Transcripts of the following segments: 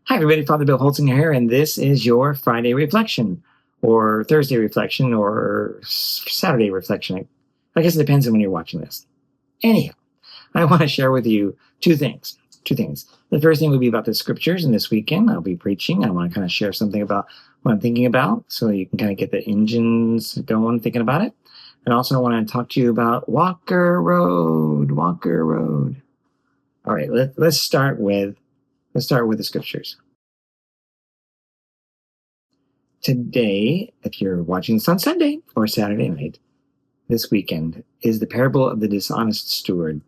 Hi, everybody. Father Bill Holtzinger here, and this is your Friday reflection, or Thursday reflection, or Saturday reflection. I guess it depends on when you're watching this. Anyhow, I want to share with you two things. The first thing would be about the scriptures, and this weekend I'll be preaching. I want to kind of share something about what I'm thinking about, so you can kind of get the engines going thinking about it. And also I want to talk to you about Walker Road. All right, let's start with the scriptures. Today, if you're watching this on Sunday or Saturday night, this weekend, is the parable of the dishonest steward.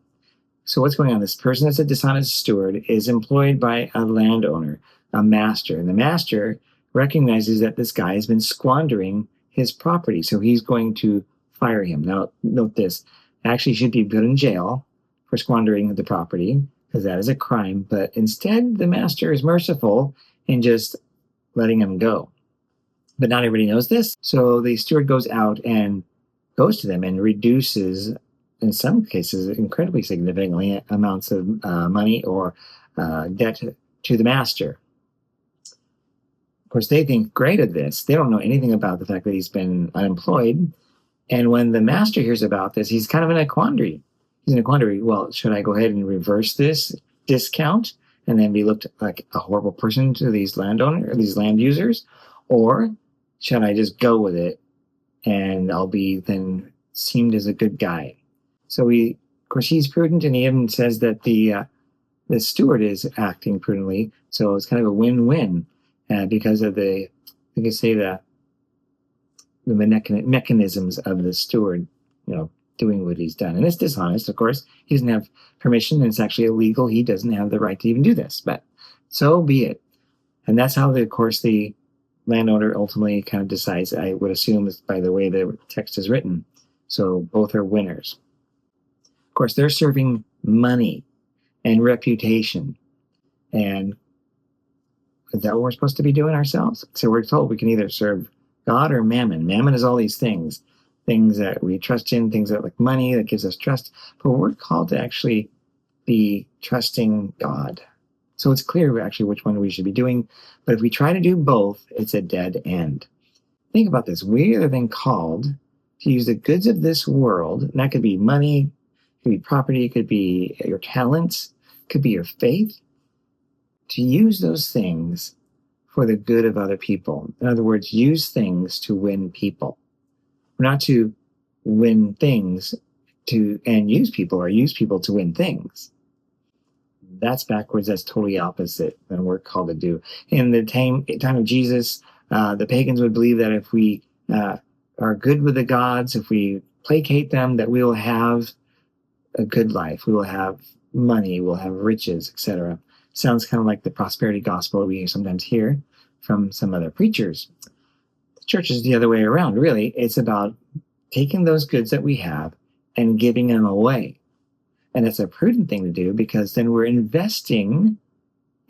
So what's going on? This person that's a dishonest steward is employed by a landowner, a master. And the master recognizes that this guy has been squandering his property. So he's going to fire him. Now, note this. Actually, he should be put in jail for squandering the property, because that is a crime. But instead, the master is merciful in just letting him go. But not everybody knows this. So the steward goes out and goes to them and reduces, in some cases, incredibly significantly amounts of money or debt to the master. Of course, they think great of this. They don't know anything about the fact that he's been unemployed. And when the master hears about this, he's kind of in a quandary. Well, should I go ahead and reverse this discount and then be looked like a horrible person to these landowners, these land users? Or should I just go with it and I'll be then seemed as a good guy? So of course, he's prudent, and he even says that the steward is acting prudently. So it's kind of a win-win because of the mechanisms of the steward, doing what he's done. And it's dishonest, of course. He doesn't have permission, and it's actually illegal. He doesn't have the right to even do this, but so be it. And that's how, of course, the landowner ultimately kind of decides, I would assume, by the way the text is written. So both are winners. Of course, they're serving money and reputation. And is that what we're supposed to be doing ourselves? So we're told we can either serve God or mammon. Mammon is all these things that we trust in, things that like money that gives us trust. But we're called to actually be trusting God. So it's clear actually which one we should be doing. But if we try to do both, it's a dead end. Think about this. We are then called to use the goods of this world, and that could be money, it could be property, it could be your talents, it could be your faith, to use those things for the good of other people. In other words, use things to win people. Not to win things and use people, or use people to win things. That's backwards. That's totally opposite than we're called to do. In the time of Jesus, the pagans would believe that if we are good with the gods, if we placate them, that we will have a good life. We will have money. We'll have riches, etc. Sounds kind of like the prosperity gospel we sometimes hear from some other preachers. The church is the other way around, really. It's about taking those goods that we have and giving them away. And it's a prudent thing to do, because then we're investing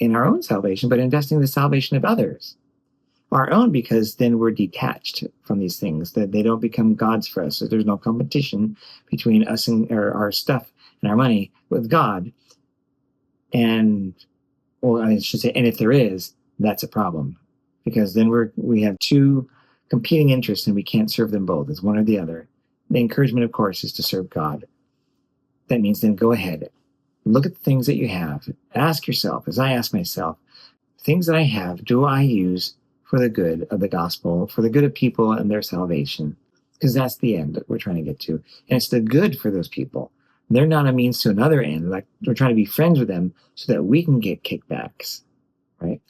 in our own salvation, but investing in the salvation of others. Our own, because then we're detached from these things, that they don't become gods for us. So there's no competition between us and our stuff and our money with God. And if there is, that's a problem, because then we have two competing interests and we can't serve them both. It's one or the other. The encouragement, of course, is to serve God. That means then go ahead, look at the things that you have. Ask yourself, as I ask myself, things that I have, do I use for the good of the gospel, for the good of people and their salvation? Because that's the end that we're trying to get to. And it's the good for those people. They're not a means to another end. Like, we're trying to be friends with them so that we can get kickbacks, right?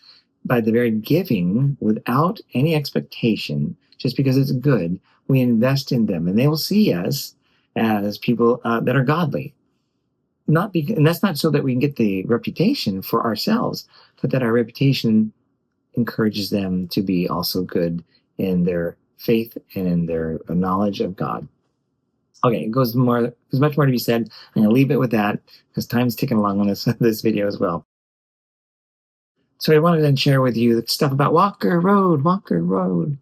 By the very giving, without any expectation, just because it's good, we invest in them, and they will see us as people that are godly. And that's not so that we can get the reputation for ourselves, but that our reputation encourages them to be also good in their faith and in their knowledge of God. Okay, there's much more to be said. I'm going to leave it with that, because time's ticking along on this video as well. So I wanted to then share with you stuff about Walker Road.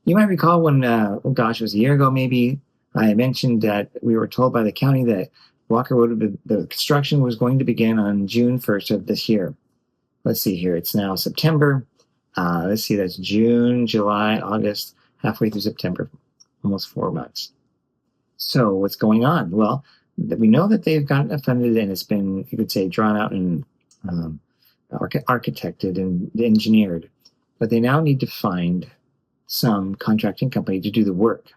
You might recall when, it was a year ago maybe, I mentioned that we were told by the county that Walker Road, the construction was going to begin on June 1st of this year. let's see here. It's now September. Let's see, that's June, July, August, halfway through September, almost 4 months. So what's going on? Well, we know that they've gotten funded and it's been, you could say, drawn out and architected and engineered. But they now need to find some contracting company to do the work.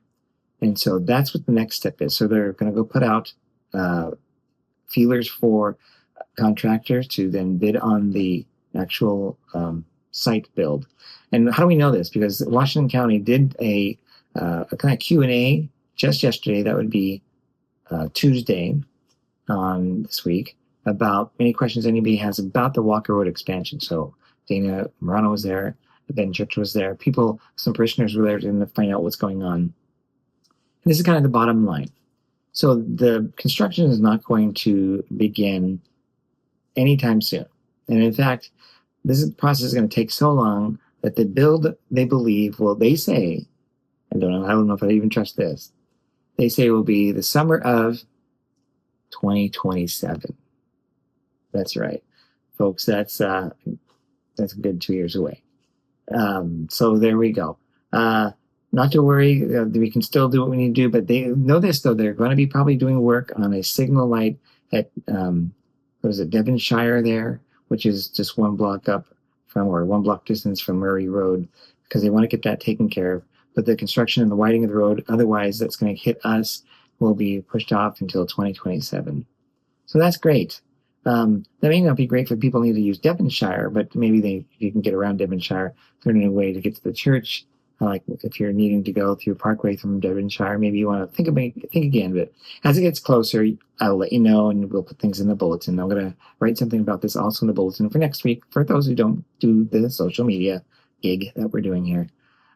And so that's what the next step is. So they're going to go put out feelers for contractors to then bid on the actual site build. And how do we know this? Because Washington County did a kind of Q&A just yesterday. That would be Tuesday on this week, about any questions anybody has about the Walker Road expansion. So Dana Morano was there, Ben Church was there, some parishioners were there to find out what's going on. And this is kind of the bottom line. So the construction is not going to begin anytime soon. And in fact, this process is going to take so long that the build, they believe, well, they say, I don't know if I even trust this, they say will be the summer of 2027. That's right, folks. That's a good 2 years away. So there we go. Not to worry, we can still do what we need to do, but they know this, though. They're going to be probably doing work on a signal light at, Devonshire there, which is just 1 block up from, or 1 block distance from Murray Road, because they want to get that taken care of. But the construction and the widening of the road, otherwise that's going to hit us, will be pushed off until 2027. So that's great. That may not be great for people who need to use Devonshire, but maybe you can get around Devonshire, learning a way to get to the church. Like if you're needing to go through Parkway from Devonshire, maybe you want to think again. But as it gets closer, I'll let you know, and we'll put things in the bulletin. I'm going to write something about this also in the bulletin for next week, for those who don't do the social media gig that we're doing here.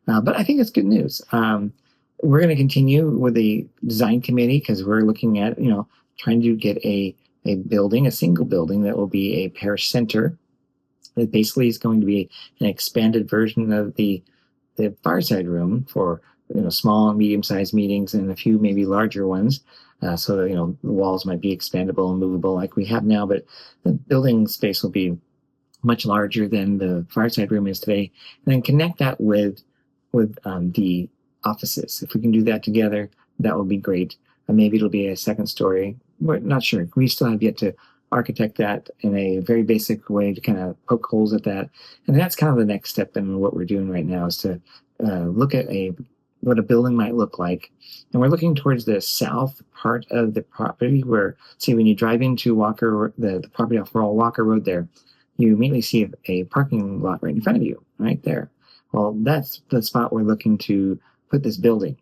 But I think it's good news. We're going to continue with the design committee, because we're looking at, trying to get a building, a single building that will be a parish center. It basically is going to be an expanded version of the Fireside Room for small and medium-sized meetings, and a few maybe larger ones. So that, the walls might be expandable and movable like we have now, but the building space will be much larger than the Fireside Room is today. And then connect that with the offices. If we can do that together, that would be great. And maybe it'll be a second story. We're not sure. We still have yet to architect that in a very basic way to kind of poke holes at that. And that's kind of the next step in what we're doing right now, is to look at what a building might look like. And we're looking towards the south part of the property, where, see, when you drive into Walker, the property off Walker Road there, you immediately see a parking lot right in front of you, right there. Well, that's the spot we're looking to put this building.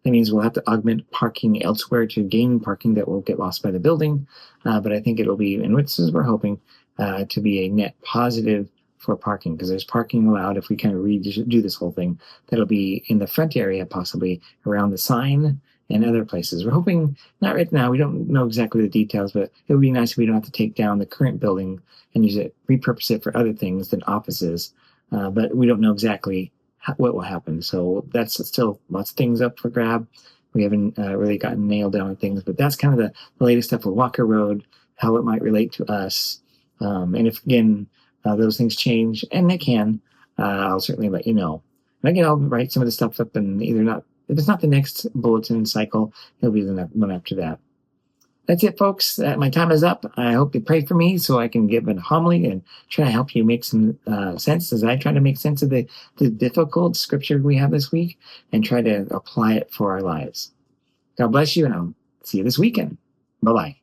That means we'll have to augment parking elsewhere to gain parking that will get lost by the building. But I think it'll be, and this is we're hoping, to be a net positive for parking, because there's parking allowed if we kind of redo this whole thing. That'll be in the front area, possibly around the sign and other places. We're hoping, not right now, we don't know exactly the details, but it would be nice if we don't have to take down the current building and repurpose it for other things than offices. But we don't know exactly what will happen. So that's still lots of things up for grab. We haven't really gotten nailed down on things, but that's kind of the latest stuff with Walker Road, how it might relate to us. And if, again, those things change, and they can, I'll certainly let you know. And again, I'll write some of the stuff up, and if it's not the next bulletin cycle, it'll be the one after that. That's it, folks. My time is up. I hope you pray for me so I can give a homily and try to help you make some sense as I try to make sense of the difficult scripture we have this week and try to apply it for our lives. God bless you, and I'll see you this weekend. Bye-bye.